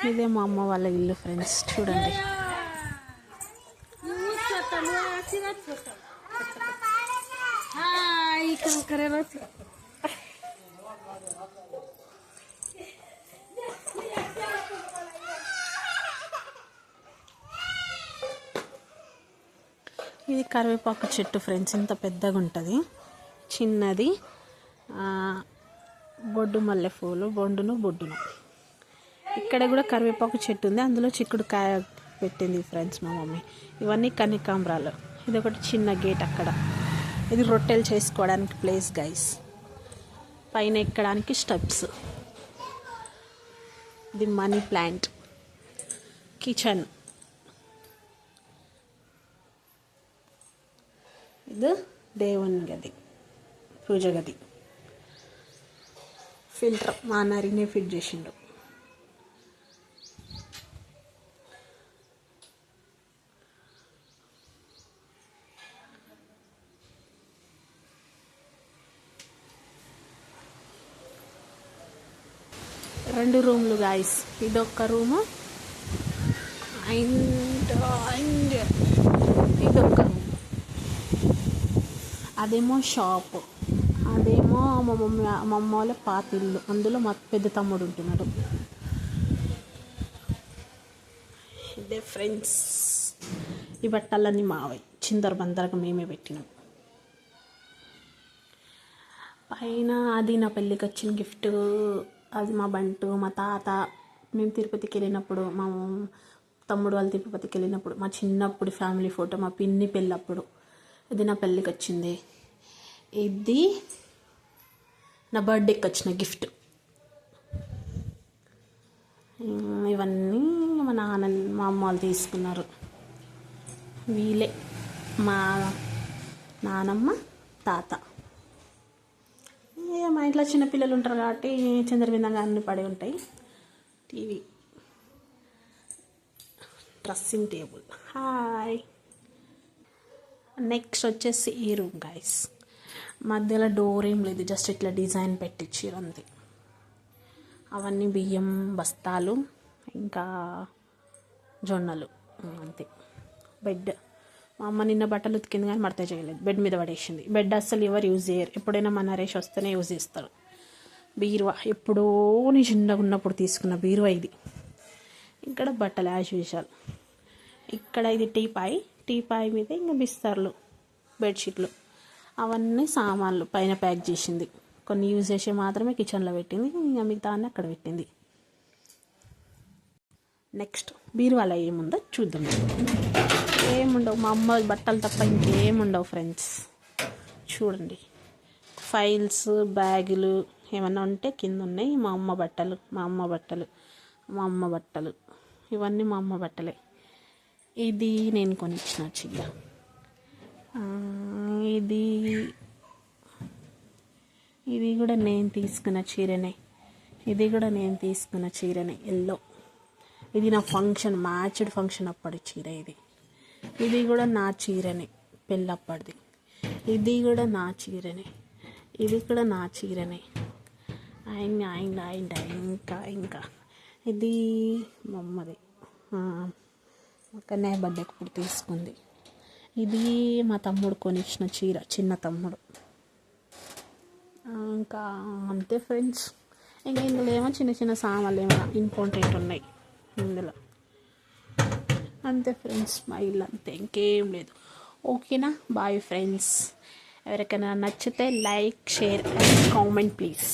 ఇదే మా అమ్మ వాళ్ళ ఇల్లు ఫ్రెండ్స్, చూడండి. ఇది కరివేపాకు చెట్టు ఫ్రెండ్స్, ఇంత పెద్దగా ఉంటుంది. చిన్నది బొడ్డు మల్లెపూలు, బొడ్డును. ఇక్కడ కూడా కరివేపాకు చెట్టు ఉంది, అందులో చిక్కుడుకాయ పెట్టింది ఫ్రెండ్స్ మా మమ్మీ. ఇవన్నీ కనకాంబరాలు. ఇది ఒకటి చిన్న గేట్ అక్కడ. ఇది రొట్టెలు చేసుకోవడానికి ప్లేస్ గైస్. పైన ఎక్కడానికి స్టెప్స్. ఇది మనీ ప్లాంట్. కిచెన్. ఇది దేవుని గది, పూజ గది. ఫిల్టర్ మా నరినే ఫిట్ చేసిండు. రెండు రూమ్లు గాయస్. ఇదొక్క రూము అండ్ ఇదొక్క రూమ్. అదేమో షాప్, అదేమో మా అమ్మ వాళ్ళ పాత ఇల్లు. అందులో మా పెద్ద తమ్ముడు ఉంటున్నాడు. ఇదే ఫ్రెండ్స్, ఈ బట్టలన్నీ మావై. చిందర బందరగా మేమే పెట్టినాం. పైన అది నా పెళ్ళికి వచ్చిన గిఫ్ట్. అది మా బంటు, మా తాత. మేము తిరుపతికి వెళ్ళినప్పుడు, మా తమ్ముడు వాళ్ళు తిరుపతికి వెళ్ళినప్పుడు, మా చిన్నప్పుడు ఫ్యామిలీ ఫోటో, మా పిన్ని పెళ్ళప్పుడు. ఇది నా పెళ్ళికి వచ్చింది. ఇది నా బర్త్డేకి వచ్చిన గిఫ్ట్. ఇవన్నీ మా అమ్మ వాళ్ళు తీసుకున్నారు. వీళ్ళే మా నానమ్మ, తాత. మా ఇంట్లో చిన్నపిల్లలు ఉంటారు కాబట్టి చంద్రబిందంగా అన్నీ పడి ఉంటాయి. TV, dressing table. Hi. Next వచ్చేసి ఈ రూమ్ గైస్. మధ్యలో డోర్ ఏం లేదు, జస్ట్ ఇట్లా డిజైన్ పెట్టించారు అంతే. అవన్నీ బియ్యం బస్తాలు, ఇంకా జొన్నలు అంతే. బెడ్. మా అమ్మ నిన్న బట్టలు ఉతికింది కానీ మడత చేయలేదు, బెడ్ మీద పడేసింది. బెడ్ అస్సలు ఎవరు యూజ్ చేయరు, ఎప్పుడైనా మన నరేష్ వస్తేనే యూజ్ చేస్తారు. బీరువా ఎప్పుడో నేను చిన్నగా ఉన్నప్పుడు తీసుకున్న బీరువా ఇది. ఇక్కడ బట్టలు యాజ్ యూజువల్. ఇక్కడ ఇది టీపాయ్ మీద ఇంకా బిస్తర్లు, బెడ్షీట్లు, అవన్నీ సామాన్లు పైన ప్యాక్ చేసింది. కొన్ని యూజ్ చేసే మాత్రమే కిచెన్లో పెట్టింది, ఇంకా మిగతా అన్నీ అక్కడ పెట్టింది. నెక్స్ట్ బీరువాలో ఏముందో చూద్దాం. ఏముండవు, మా అమ్మ బట్టలు తప్ప ఇంకేముండవు ఫ్రెండ్స్. చూడండి, ఫైల్స్, బ్యాగులు ఏమన్నా ఉంటే కింద ఉన్నాయి. మా అమ్మ బట్టలు ఇవన్నీ మా అమ్మ బట్టలే. ఇది నేను కొనిచ్చిన చీర. ఇది కూడా నేను తీసుకున్న చీరనే. ఎల్లో. ఇది నా ఫంక్షన్, మ్యాచ్డ్ ఫంక్షన్ అప్పటి చీర ఇది. ఇది కూడా నా చీరనే, పెళ్ళప్పటిది. ఇది కూడా నా చీరనే. అండ్ ఇంకా ఇది మా అమ్మది, అక్కడనే బర్త్డేకి ఇప్పుడు తీసుకుంది. ఇది మా తమ్ముడు కొనిచ్చిన చీర, చిన్న తమ్ముడు. ఇంకా అంతే ఫ్రెండ్స్. ఇంకా ఇందులో ఏమో చిన్న చిన్న సామాన్లు ఏమైనా ఇంపార్టెంట్ ఉన్నాయి ఇందులో. అంతే ఫ్రెండ్స్, మా ఇల్లు అంతే, ఇంకేం లేదు. ఓకేనా? Bye friends. ఎవరికైనా నచ్చితే like, share and comment please.